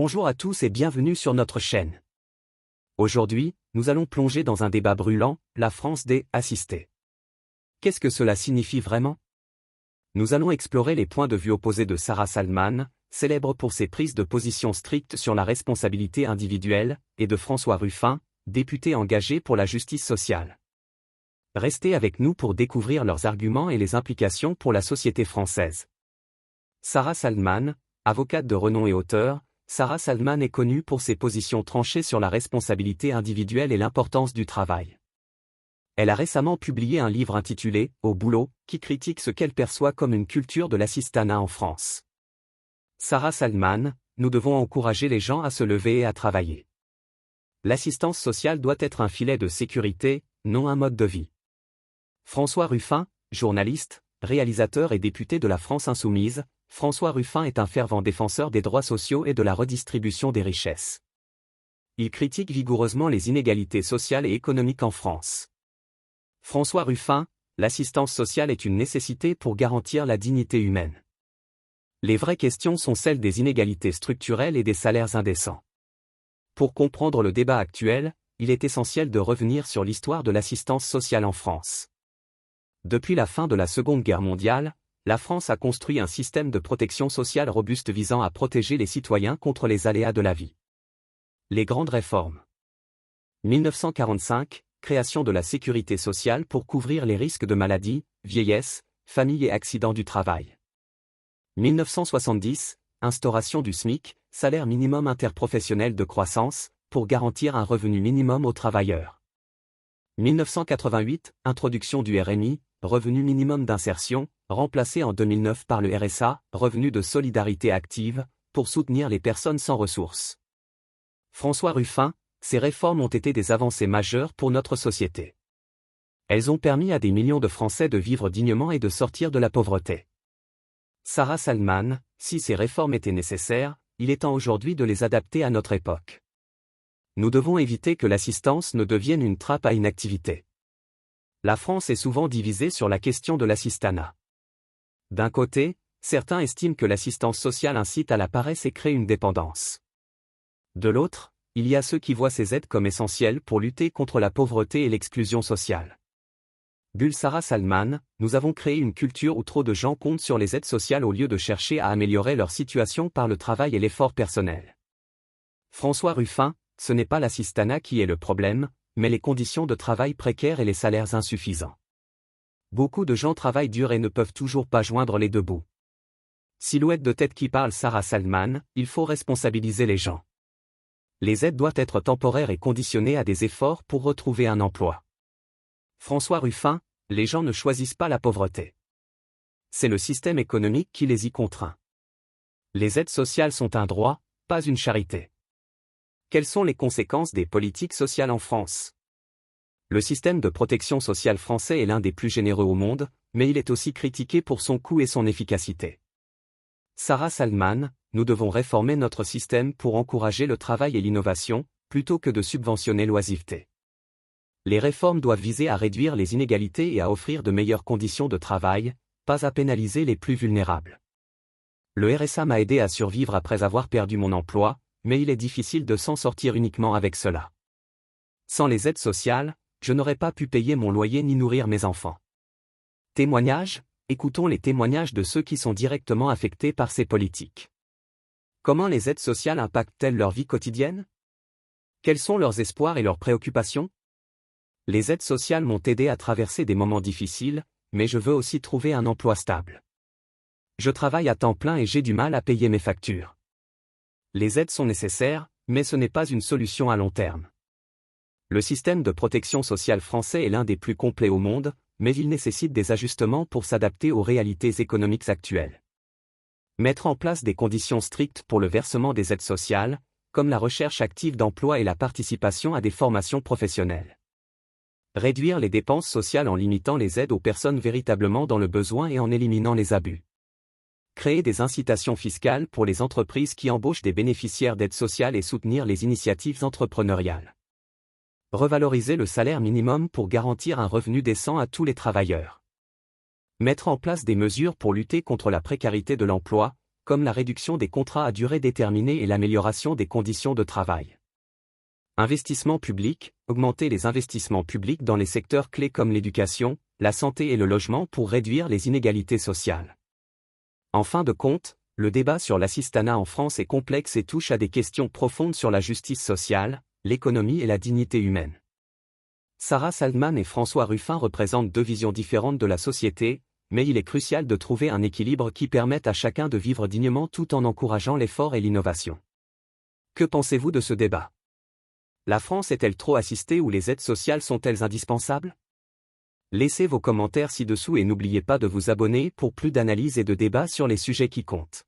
Bonjour à tous et bienvenue sur notre chaîne. Aujourd'hui, nous allons plonger dans un débat brûlant, la France des assistés. Qu'est-ce que cela signifie vraiment? Nous allons explorer les points de vue opposés de Sarah Salman, célèbre pour ses prises de position strictes sur la responsabilité individuelle, et de François Ruffin, député engagé pour la justice sociale. Restez avec nous pour découvrir leurs arguments et les implications pour la société française. Sarah Salman, avocate de renom et auteure, Sarah Salman est connue pour ses positions tranchées sur la responsabilité individuelle et l'importance du travail. Elle a récemment publié un livre intitulé « Au boulot » qui critique ce qu'elle perçoit comme une culture de l'assistanat en France. Sarah Salman, nous devons encourager les gens à se lever et à travailler. L'assistance sociale doit être un filet de sécurité, non un mode de vie. François Ruffin, journaliste, réalisateur et député de la France Insoumise, François Ruffin est un fervent défenseur des droits sociaux et de la redistribution des richesses. Il critique vigoureusement les inégalités sociales et économiques en France. François Ruffin, l'assistance sociale est une nécessité pour garantir la dignité humaine. Les vraies questions sont celles des inégalités structurelles et des salaires indécents. Pour comprendre le débat actuel, il est essentiel de revenir sur l'histoire de l'assistance sociale en France. Depuis la fin de la Seconde Guerre mondiale, la France a construit un système de protection sociale robuste visant à protéger les citoyens contre les aléas de la vie. Les grandes réformes. 1945, création de la sécurité sociale pour couvrir les risques de maladie, vieillesse, famille et accidents du travail. 1970, instauration du SMIC, salaire minimum interprofessionnel de croissance, pour garantir un revenu minimum aux travailleurs. 1988, introduction du RMI, revenu minimum d'insertion, remplacé en 2009 par le RSA, revenu de solidarité active, pour soutenir les personnes sans ressources. François Ruffin, ces réformes ont été des avancées majeures pour notre société. Elles ont permis à des millions de Français de vivre dignement et de sortir de la pauvreté. Sarah Salman, si ces réformes étaient nécessaires, il est temps aujourd'hui de les adapter à notre époque. Nous devons éviter que l'assistance ne devienne une trappe à inactivité. La France est souvent divisée sur la question de l'assistanat. D'un côté, certains estiment que l'assistance sociale incite à la paresse et crée une dépendance. De l'autre, il y a ceux qui voient ces aides comme essentielles pour lutter contre la pauvreté et l'exclusion sociale. Bulle Sarah Salman, nous avons créé une culture où trop de gens comptent sur les aides sociales au lieu de chercher à améliorer leur situation par le travail et l'effort personnel. François Ruffin, ce n'est pas l'assistanat qui est le problème, mais les conditions de travail précaires et les salaires insuffisants. Beaucoup de gens travaillent dur et ne peuvent toujours pas joindre les deux bouts. Silhouette de tête qui parle Sarah Salman, il faut responsabiliser les gens. Les aides doivent être temporaires et conditionnées à des efforts pour retrouver un emploi. François Ruffin, les gens ne choisissent pas la pauvreté. C'est le système économique qui les y contraint. Les aides sociales sont un droit, pas une charité. Quelles sont les conséquences des politiques sociales en France? Le système de protection sociale français est l'un des plus généreux au monde, mais il est aussi critiqué pour son coût et son efficacité. Sarah Salman, nous devons réformer notre système pour encourager le travail et l'innovation, plutôt que de subventionner l'oisiveté. Les réformes doivent viser à réduire les inégalités et à offrir de meilleures conditions de travail, pas à pénaliser les plus vulnérables. Le RSA m'a aidé à survivre après avoir perdu mon emploi, mais il est difficile de s'en sortir uniquement avec cela. Sans les aides sociales, je n'aurais pas pu payer mon loyer ni nourrir mes enfants. Témoignages, écoutons les témoignages de ceux qui sont directement affectés par ces politiques. Comment les aides sociales impactent-elles leur vie quotidienne? Quels sont leurs espoirs et leurs préoccupations? Les aides sociales m'ont aidé à traverser des moments difficiles, mais je veux aussi trouver un emploi stable. Je travaille à temps plein et j'ai du mal à payer mes factures. Les aides sont nécessaires, mais ce n'est pas une solution à long terme. Le système de protection sociale français est l'un des plus complets au monde, mais il nécessite des ajustements pour s'adapter aux réalités économiques actuelles. Mettre en place des conditions strictes pour le versement des aides sociales, comme la recherche active d'emploi et la participation à des formations professionnelles. Réduire les dépenses sociales en limitant les aides aux personnes véritablement dans le besoin et en éliminant les abus. Créer des incitations fiscales pour les entreprises qui embauchent des bénéficiaires d'aides sociales et soutenir les initiatives entrepreneuriales. Revaloriser le salaire minimum pour garantir un revenu décent à tous les travailleurs. Mettre en place des mesures pour lutter contre la précarité de l'emploi, comme la réduction des contrats à durée déterminée et l'amélioration des conditions de travail. Investissement public, augmenter les investissements publics dans les secteurs clés comme l'éducation, la santé et le logement pour réduire les inégalités sociales. En fin de compte, le débat sur l'assistanat en France est complexe et touche à des questions profondes sur la justice sociale, l'économie et la dignité humaine. Sarah Saldman et François Ruffin représentent deux visions différentes de la société, mais il est crucial de trouver un équilibre qui permette à chacun de vivre dignement tout en encourageant l'effort et l'innovation. Que pensez-vous de ce débat ? La France est-elle trop assistée ou les aides sociales sont-elles indispensables ? Laissez vos commentaires ci-dessous et n'oubliez pas de vous abonner pour plus d'analyses et de débats sur les sujets qui comptent.